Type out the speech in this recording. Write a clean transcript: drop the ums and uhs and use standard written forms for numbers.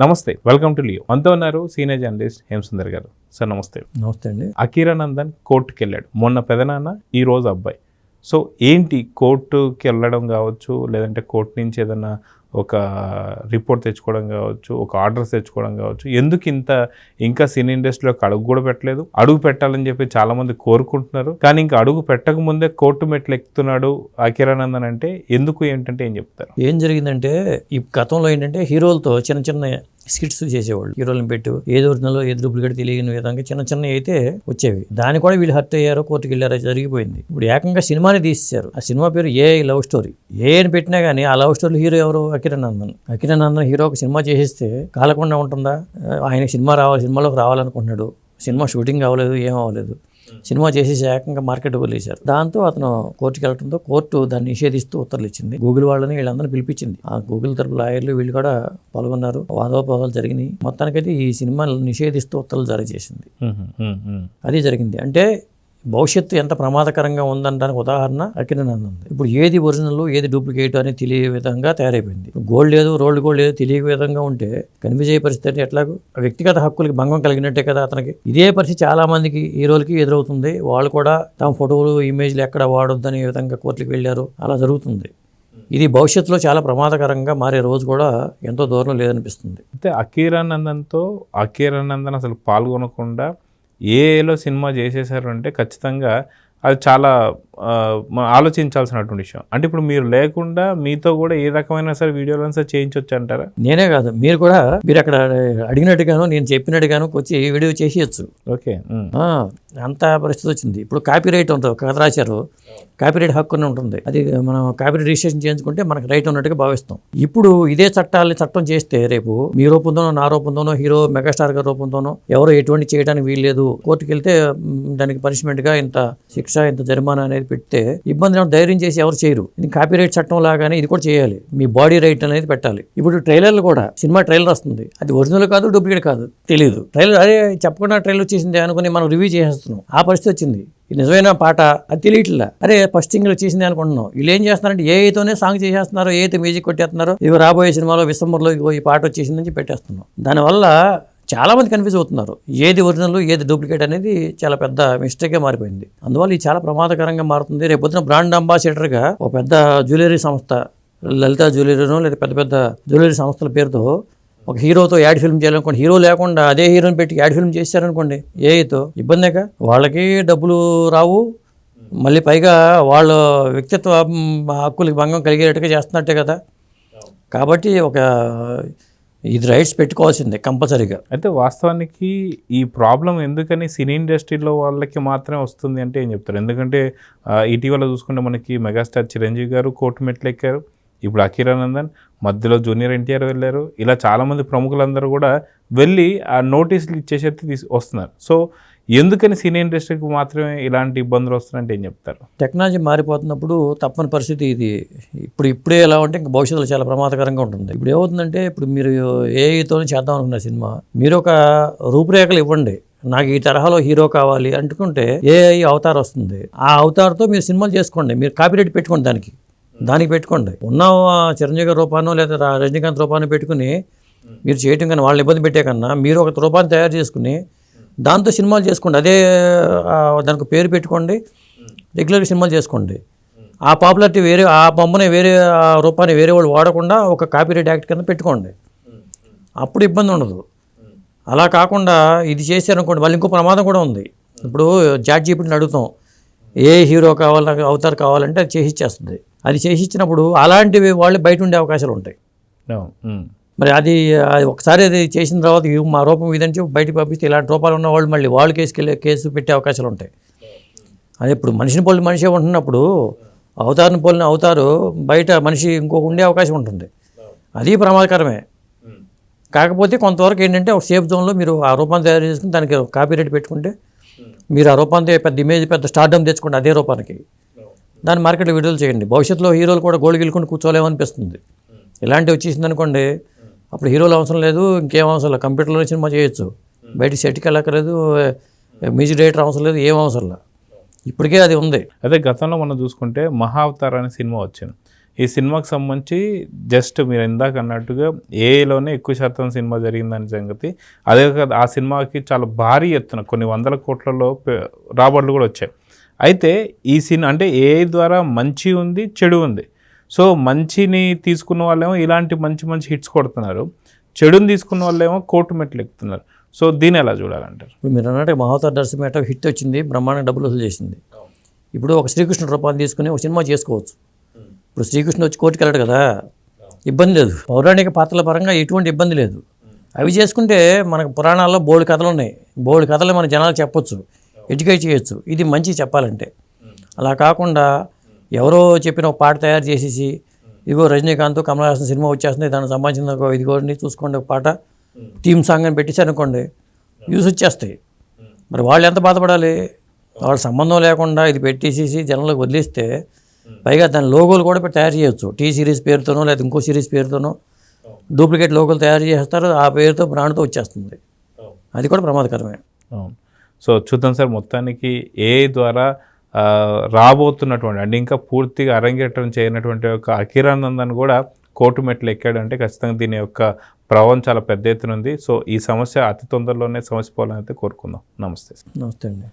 నమస్తే, welcome to Leo. మనతో ఉన్నారు సీనియర్ జర్నలిస్ట్ హేమసుందర్ గారు. సార్ నమస్తే. నమస్తే అండి. అకీరానందన్ కోర్టుకి వెళ్ళాడు. మొన్న పెదనాన్న, ఈ రోజు అబ్బాయి. సో ఏంటి కోర్టుకి వెళ్ళడం కావచ్చు, లేదంటే కోర్టు నుంచి ఏదైనా ఒక రిపోర్ట్ తెచ్చుకోవడం కావచ్చు, ఒక ఆర్డర్స్ తెచ్చుకోవడం కావచ్చు, ఎందుకు ఇంకా సినీ ఇండస్ట్రీలోకి అడుగు కూడా పెట్టలేదు? అడుగు పెట్టాలని చెప్పి చాలామంది కోరుకుంటున్నారు, కానీ ఇంకా అడుగు పెట్టక ముందే కోర్టు మెట్లు ఎక్కుతున్నాడు అకీరానందన్ అంటే ఎందుకు, ఏంటంటే ఏం చెప్తారు? ఏం జరిగిందంటే ఈ గతంలో ఏంటంటే హీరోలతో చిన్న చిన్న స్కిట్స్ చేసేవాళ్ళు. హీరోలను పెట్టు ఏది ఒరిజినల్ ఏది డూప్లికేట్ తెలియని విధంగా చిన్న చిన్న అయితే వచ్చేవి. దాన్ని కూడా వీళ్ళు హర్ట్ అయ్యారో, కోర్టుకి వెళ్ళారో జరిగిపోయింది. ఇప్పుడు ఏకంగా సినిమాని తీసేశారు. ఆ సినిమా పేరు ఏ లవ్ స్టోరీ. ఏ అని పెట్టినా కానీ ఆ లవ్ స్టోరీ హీరో ఎవరు? అకీరానందన్ హీరో ఒక సినిమా చేసేస్తే కాలకుండా ఉంటుందా? ఆయన సినిమాలోకి రావాలనుకుంటున్నాడు. సినిమా షూటింగ్ అవ్వలేదు, ఏం అవ్వలేదు. సినిమా చేసేసి ఏకంగా మార్కెట్ వదిలేశారు. దాంతో అతను కోర్టుకి వెళ్ళడంతో కోర్టు దాన్ని నిషేధిస్తూ ఉత్తర్వులు ఇచ్చింది. గూగుల్ వాళ్ళని వీళ్ళందరినీ పిలిపించింది. ఆ గూగుల్ తరపు లాయర్లు వీళ్ళు కూడా పాల్గొన్నారు. వాదోపవాదాలు జరిగినాయి. మొత్తానికైతే ఈ సినిమాను నిషేధిస్తూ ఉత్తర్వులు జారీ చేసింది. అది జరిగింది. అంటే భవిష్యత్తు ఎంత ప్రమాదకరంగా ఉందనడానికి ఉదాహరణ అకీరానందన్. ఇప్పుడు ఏది ఒరిజినల్ ఏది డూప్లికేట్ అని తెలియ విధంగా తయారైపోయింది. గోల్డ్ లేదు, రోల్డ్ గోల్డ్ లేదు తెలియక విధంగా ఉంటే కన్ఫ్యూజ్ అయ్యే పరిస్థితి ఎట్లాగో వ్యక్తిగత హక్కులకి భంగం కలిగినట్టే కదా అతనికి. ఇదే పరిస్థితి చాలా మందికి హీరోలకి ఎదురవుతుంది. వాళ్ళు కూడా తమ ఫోటోలు ఇమేజ్లు ఎక్కడ వాడొద్దనే విధంగా కోర్టులకు వెళ్ళారు. అలా జరుగుతుంది. ఇది భవిష్యత్తులో చాలా ప్రమాదకరంగా మారే రోజు కూడా ఎంతో దూరం లేదనిపిస్తుంది. అయితే అకీరానందన్ అసలు పాల్గొనకుండా ఏలో సినిమా చేసేసారు అంటే ఖచ్చితంగా అది చాలా ఆలోచించాల్సినటువంటి విషయం. అంటే ఇప్పుడు మీరు లేకుండా మీతో కూడా ఏ రకమైన సరే వీడియోలను సార్ చేయించవచ్చు అంటారా? నేనే కాదు, మీరు అక్కడ అడిగినట్టుగాను నేను చెప్పినట్టుగాను వచ్చి వీడియో చేసేయచ్చు. ఓకే, అంత పరిస్థితి వచ్చింది. ఇప్పుడు కాపీరైట్ ఉంటుంది, కథ రాశారు, కాపీరైట్ హక్కు ఉంటుంది. అది మనం కాపీరైట్ రిజిస్ట్రేషన్ చేయించుకుంటే మనకు రైట్ ఉన్నట్టుగా భావిస్తాం. ఇప్పుడు ఇదే చట్టం చేస్తే రేపు మీ రూపంతోనో నా రూపంతోనో హీరో మెగాస్టార్ గారి రూపంతోనో ఎవరో ఎటువంటి చేయడానికి వీల్లేదు, కోర్టుకి వెళ్తే దానికి పనిష్మెంట్గా ఇంత శిక్ష ఇంత జరిమానా అనేది పెడితే ఇబ్బంది ధైర్యం చేసి ఎవరు చేయరు. ఇది కాపీరైట్ చట్టం లాగానే ఇది కూడా చేయాలి. మీ బాడీ రైట్ అనేది పెట్టాలి. ఇప్పుడు ట్రైలర్లు కూడా సినిమా ట్రైలర్ వస్తుంది, అది ఒరిజినల్ కాదు డూప్లికేట్ కాదు తెలియదు. ట్రైలర్ అదే చెప్పకుండా ట్రైలర్ వచ్చేసింది అనుకుని మనం రివ్యూ చేసేస్తున్నాం. ఆ పరిస్థితి వచ్చింది. ఇది నిజమైన పాట అది తెలియట్లా. అరే ఫస్ట్ సింగిల్ వచ్చేసింది అనుకుంటున్నాం. వీళ్ళు ఏం చేస్తున్నారంటే ఏతోనే సాంగ్ చేసేస్తున్నారు, ఏతో మ్యూజిక్ కొట్టేస్తున్నారు. ఇవి రాబోయే సినిమాలో విసంబర్లో ఈ పాట వచ్చేసిందని పెట్టేస్తున్నాం. దానివల్ల చాలా మంది కన్ఫ్యూజ్ అవుతున్నారు. ఏది ఒరిజినల్ ఏది డూప్లికేట్ అనేది చాలా పెద్ద మిస్టేక్గా మారిపోయింది. అందువల్ల ఇది చాలా ప్రమాదకరంగా మారుతుంది. రేపు పొద్దున బ్రాండ్ అంబాసిడర్గా ఒక పెద్ద జ్యువెలరీ సంస్థ, లలిత జ్యువెలరీనో లేదా పెద్ద పెద్ద జ్యువెలరీ సంస్థల పేరుతో ఒక హీరోతో యాడ్ ఫిల్మ్ చేయాలనుకోండి, హీరో లేకుండా అదే హీరోని పెట్టి యాడ్ ఫిల్మ్ చేశారనుకోండి, ఏతో ఇబ్బందేగా. వాళ్ళకి డబ్బులు రావు, మళ్ళీ పైగా వాళ్ళ వ్యక్తిత్వ హక్కులకి భంగం కలిగేటట్టుగా చేస్తున్నట్టే కదా. కాబట్టి ఇది రైట్స్ పెట్టుకోవాల్సిందే కంపల్సరీగా. అయితే వాస్తవానికి ఈ ప్రాబ్లం ఎందుకని సినీ ఇండస్ట్రీలో వాళ్ళకి మాత్రమే వస్తుంది అంటే ఏం చెప్తారు? ఎందుకంటే ఇటీవల చూసుకుంటే మనకి మెగాస్టార్ చిరంజీవి గారు కోర్టు మెట్లు ఎక్కారు. ఇప్పుడు అకీరానందన్, మధ్యలో జూనియర్ ఎన్టీఆర్ వెళ్ళారు. ఇలా చాలామంది ప్రముఖులందరూ కూడా వెళ్ళి ఆ నోటీసులు ఇచ్చేసేది వస్తున్నారు. సో ఎందుకని సినీ ఇండస్ట్రీకి మాత్రమే ఇలాంటి ఇబ్బందులు వస్తున్నాయంటే ఏం చెప్తారు? టెక్నాలజీ మారిపోతున్నప్పుడు తప్పని పరిస్థితి ఇది. ఇప్పుడే ఎలా ఉంటే ఇంకా భవిష్యత్తులో చాలా ప్రమాదకరంగా ఉంటుంది. ఇప్పుడు ఏమవుతుందంటే, ఇప్పుడు మీరు ఏఐతోనే చేద్దాం అనుకున్న సినిమా, మీరు ఒక రూపురేఖలు ఇవ్వండి, నాకు ఈ తరహాలో హీరో కావాలి అంటుకుంటే ఏఐ అవతార్ వస్తుంది. ఆ అవతార్తో మీరు సినిమాలు చేసుకోండి, మీరు కాపీరైట్ పెట్టుకోండి, దానికి పెట్టుకోండి. ఉన్న చిరంజీవి గారి రూపానో లేదా రజనీకాంత్ రూపానో పెట్టుకుని మీరు చేయటం కన్నా, వాళ్ళని ఇబ్బంది పెట్టే కన్నా మీరు ఒక రూపాన్ని తయారు చేసుకుని దాంతో సినిమాలు చేసుకోండి. అదే దానికి పేరు పెట్టుకోండి, రెగ్యులర్గా సినిమాలు చేసుకోండి. ఆ పాపులారిటీ ఆ బొమ్మని రూపాన్ని వేరే వాళ్ళు వాడకుండా ఒక కాపీరైట్ యాక్ట్ కింద పెట్టుకోండి. అప్పుడు ఇబ్బంది ఉండదు. అలా కాకుండా ఇది చేశారనుకోండి, వాళ్ళు ఇంకో ప్రమాదం కూడా ఉంది. ఇప్పుడు ChatGPTని అడుగుతాం, ఏ హీరో కావాలి, నాకు అవతార్ కావాలంటే అది చేసి ఇచ్చేస్తుంది. అది చేసి ఇచ్చినప్పుడు అలాంటివి వాళ్ళు బయట ఉండే అవకాశాలు ఉంటాయి. మరి అది ఒకసారి అది చేసిన తర్వాత మా రూపం ఇదంటే బయటకు పంపిస్తే ఇలాంటి రూపాలు ఉన్న వాళ్ళు మళ్ళీ వాళ్ళు కేసు పెట్టే అవకాశాలు ఉంటాయి. అది ఇప్పుడు మనిషిని పోలిన మనిషి ఉంటున్నప్పుడు అవతారిని పోలిన అవతారు బయట మనిషి ఇంకొక ఉండే అవకాశం ఉంటుంది. అది ప్రమాదకరమే. కాకపోతే కొంతవరకు ఏంటంటే ఒక సేఫ్ జోన్లో మీరు ఆ రూపాన్ని తయారు చేసుకుని దానికి కాపీరైట్ పెట్టుకుంటే మీరు ఆ రూపాన్ని పెద్ద ఇమేజ్ పెద్ద స్టార్డమ్ తెచ్చుకోండి అదే రూపానికి, దాన్ని మార్కెట్లో విడుదల చేయండి. భవిష్యత్తులో హీరోలు కూడా గోల్డ్ గిలుకొని కూర్చోలేమనిపిస్తుంది. ఇలాంటివి వచ్చేసింది అనుకోండి, అప్పుడు హీరోలు అవసరం లేదు, ఇంకేం అవసరం లేదు, కంప్యూటర్లో సినిమా చేయొచ్చు, బయటికి సెట్కి వెళ్ళక్కర్లేదు, మ్యూజిక్ డైరెక్టర్ అవసరం లేదు, ఏం అవసరం లేదు. ఇప్పటికే అది ఉంది. అదే గతంలో మనం చూసుకుంటే మహా అవతార్ అనే సినిమా వచ్చింది. ఈ సినిమాకి సంబంధించి జస్ట్ మీరు ఇందాక అన్నట్టుగా ఏలోనే ఎక్కువ శాతం సినిమా జరిగిందని సంగతి. అదే కాదు, ఆ సినిమాకి చాలా భారీ ఎత్తున కొన్ని వందల కోట్లలో రాబడులు కూడా వచ్చాయి. అయితే ఈ సినిమా అంటే ఏఐ ద్వారా మంచి ఉంది, చెడు ఉంది. సో మంచిని తీసుకున్న వాళ్ళేమో ఇలాంటి మంచి మంచి హిట్స్ కొడుతున్నారు, చెడుని తీసుకున్న వాళ్ళేమో కోర్టు మెట్లు ఎక్కుతున్నారు. సో దీన్ని ఎలా చూడాలంటారు? ఇప్పుడు మీరు అన్నట్టు మహావతార్ దర్శనం హిట్ వచ్చింది, బ్రహ్మాండంగా డబ్బులు వసూలు చేసింది. ఇప్పుడు ఒక శ్రీకృష్ణుడు రూపాన్ని తీసుకుని ఒక సినిమా చేసుకోవచ్చు. ఇప్పుడు శ్రీకృష్ణుడు వచ్చి కోర్టుకి వెళ్ళాడు కదా, ఇబ్బంది లేదు. పౌరాణిక పాత్రల పరంగా ఎటువంటి ఇబ్బంది లేదు. అవి చేసుకుంటే మనకు పురాణాల్లో బోల్డ్ కథలు ఉన్నాయి, బోల్డ్ కథలు మన జనాలకు చెప్పొచ్చు, ఎడ్యుకేట్ చేయొచ్చు. ఇది మంచి చెప్పాలంటే. అలా కాకుండా ఎవరో చెప్పిన ఒక పాట తయారు చేసేసి, ఇదిగో రజనీకాంత్ కమల్ హాసన్ సినిమా వచ్చేస్తుంది, దానికి సంబంధించిన ఇదిగోండి చూసుకోండి ఒక పాట థీమ్ సాంగ్ అని పెట్టేసి అనుకోండి, వ్యూస్ వచ్చేస్తాయి. మరి వాళ్ళు ఎంత బాధపడాలి? వాళ్ళ సంబంధం లేకుండా ఇది పెట్టేసేసి జనంలోకి వదిలేస్తే, పైగా దాని లోగోలు కూడా తయారు చేయొచ్చు. టీ సిరీస్ పేరుతోనో లేదా ఇంకో సిరీస్ పేరుతోనో డూప్లికేట్ లోగోలు తయారు చేస్తారు, ఆ పేరుతో బ్రాండ్తో వచ్చేస్తుంది. అది కూడా ప్రమాదకరమే. అవును. సో చూద్దాం సార్, మొత్తానికి ఏఐ ద్వారా రాబోతున్నటువంటి అంటే ఇంకా పూర్తిగా అరంగేట్రం చేయనటువంటి ఒక అఖిరానందన్ కూడా కోర్టు మెట్లు ఎక్కాడంటే ఖచ్చితంగా దీని యొక్క ప్రభావం చాలా పెద్ద ఎత్తున ఉంది. సో ఈ సమస్య అతి తొందరలోనే సమస్య పోవాలని అయితే కోరుకుందాం. నమస్తే. నమస్తే అండి.